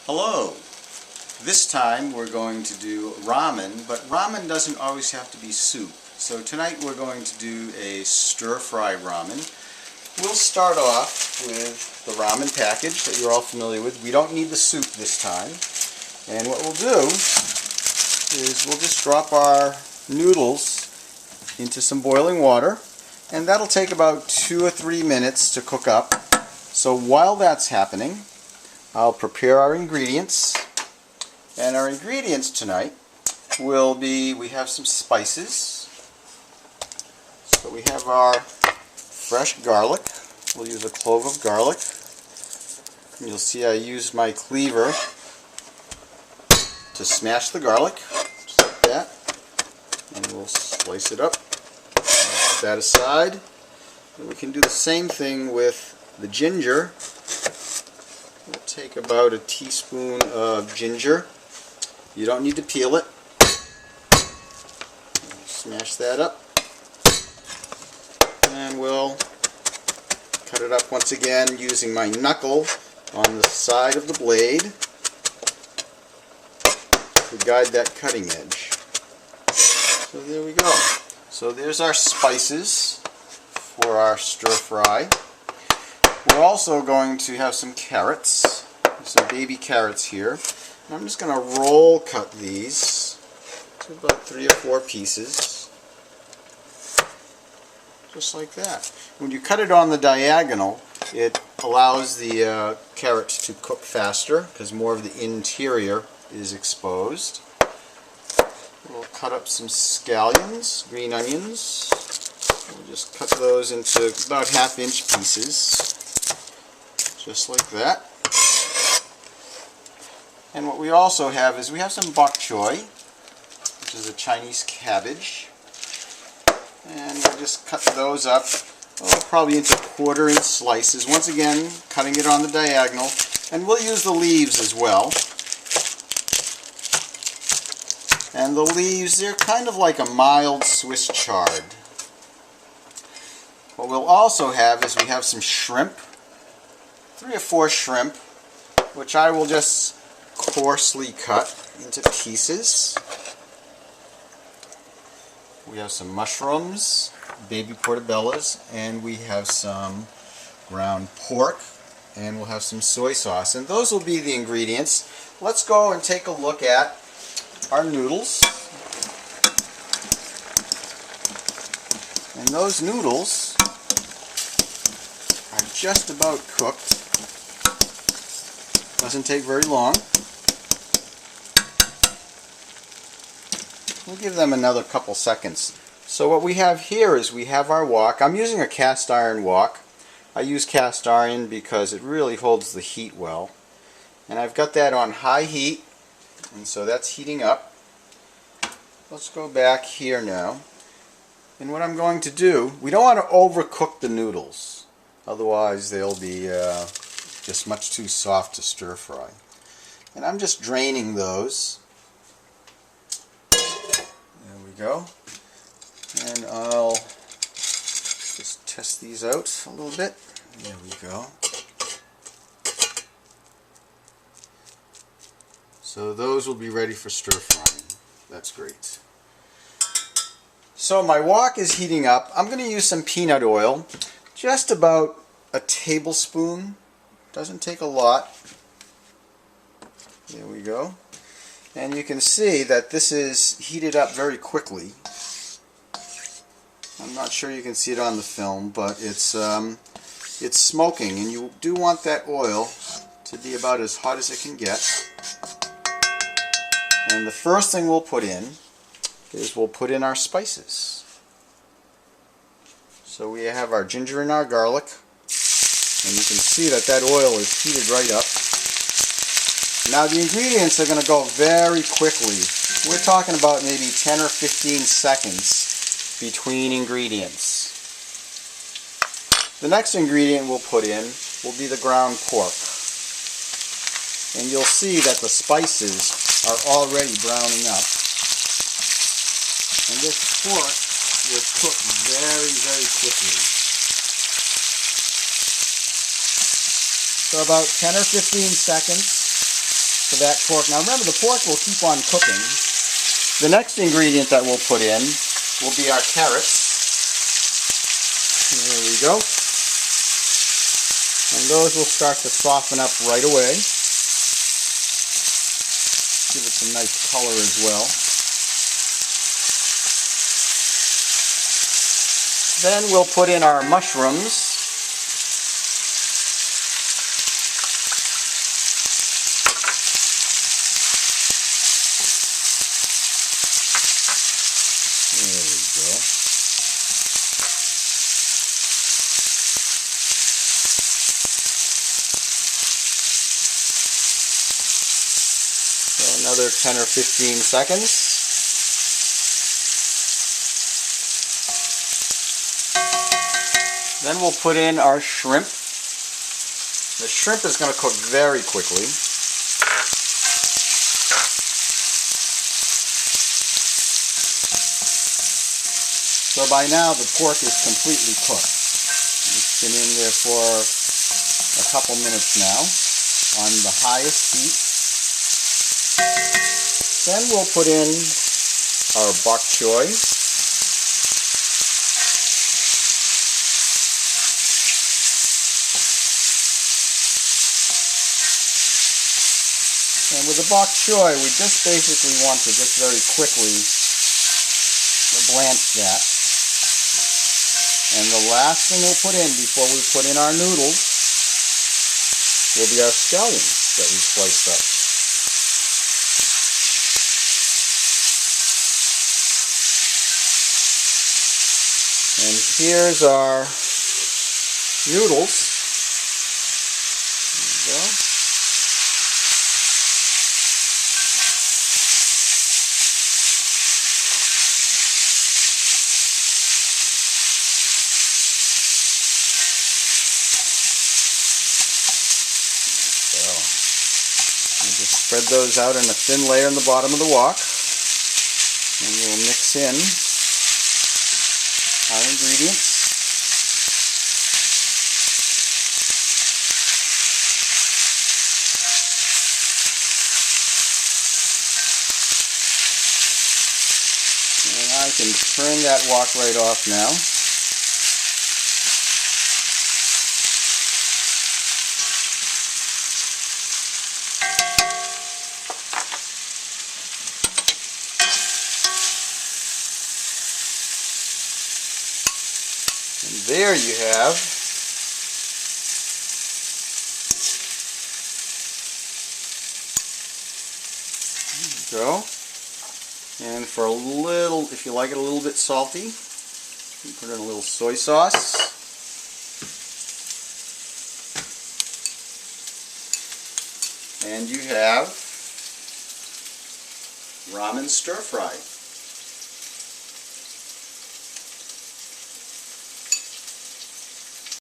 Hello! This time we're going to do ramen, but ramen doesn't always have to be soup. So tonight we're going to do a stir-fry ramen. We'll start off with the ramen package that you're all familiar with. We don't need the soup this time. And what we'll do is we'll just drop our noodles into some boiling water, and that'll take about 2 or 3 minutes to cook up. So while that's happening, I'll prepare our ingredients. And our ingredients tonight will be, we have some spices. So we have our fresh garlic. We'll use a clove of garlic. And you'll see I used my cleaver to smash the garlic, just like that. And we'll slice it up. Put that aside. And we can do the same thing with the ginger. We'll take about a teaspoon of ginger. You don't need to peel it. Smash that up. And we'll cut it up once again using my knuckle on the side of the blade to guide that cutting edge. So there we go. So there's our spices for our stir fry. We're also going to have some carrots, some baby carrots here. And I'm just going to roll cut these to about 3 or 4 pieces, just like that. When you cut it on the diagonal, it allows the carrots to cook faster because more of the interior is exposed. We'll cut up some scallions, green onions. We'll just cut those into about 1/2 inch pieces. Just like that. And what we also have is we have some bok choy, which is a Chinese cabbage. And we'll just cut those up, probably into 1/4 inch slices. Once again, cutting it on the diagonal. And we'll use the leaves as well. And the leaves, they're kind of like a mild Swiss chard. What we'll also have is we have some shrimp. 3 or 4 shrimp, which I will just coarsely cut into pieces. We have some mushrooms, baby portobellos, and we have some ground pork, and we'll have some soy sauce. And those will be the ingredients. Let's go and take a look at our noodles. And those noodles are just about cooked. Doesn't take very long. We'll give them another couple seconds. So what we have here is we have our wok. I'm using a cast iron wok. I use cast iron because it really holds the heat well. And I've got that on high heat, and so that's heating up. Let's go back here now. And what I'm going to do, we don't want to overcook the noodles. Otherwise they'll be just much too soft to stir fry. And I'm just draining those. There we go. And I'll just test these out a little bit. There we go. So those will be ready for stir frying. That's great. So my wok is heating up. I'm going to use some peanut oil. Just about a tablespoon. Doesn't take a lot. There we go. And you can see that this is heated up very quickly. I'm not sure you can see it on the film, but it's smoking, and you do want that oil to be about as hot as it can get. And the first thing we'll put in is we'll put in our spices. So we have our ginger and our garlic. And you can see that that oil is heated right up. Now the ingredients are going to go very quickly. We're talking about maybe 10 or 15 seconds between ingredients. The next ingredient we'll put in will be the ground pork. And you'll see that the spices are already browning up. And this pork will cook very, very quickly. So about 10 or 15 seconds, for that pork. Now remember, the pork will keep on cooking. The next ingredient that we'll put in will be our carrots. There we go. And those will start to soften up right away. Give it some nice color as well. Then we'll put in our mushrooms. There we go. So another 10 or 15 seconds. Then we'll put in our shrimp. The shrimp is going to cook very quickly. So by now the pork is completely cooked. It's been in there for a couple minutes now on the highest heat. Then we'll put in our bok choy. And with the bok choy, we just basically want to just very quickly blanch that. And the last thing we'll put in before we put in our noodles will be our scallions that we sliced up. And here's our noodles. There we go. Just spread those out in a thin layer in the bottom of the wok, and we'll mix in our ingredients. And I can turn that wok right off now. And there you have go. And for a little, if you like it a little bit salty, you put in a little soy sauce. And you have ramen stir fry.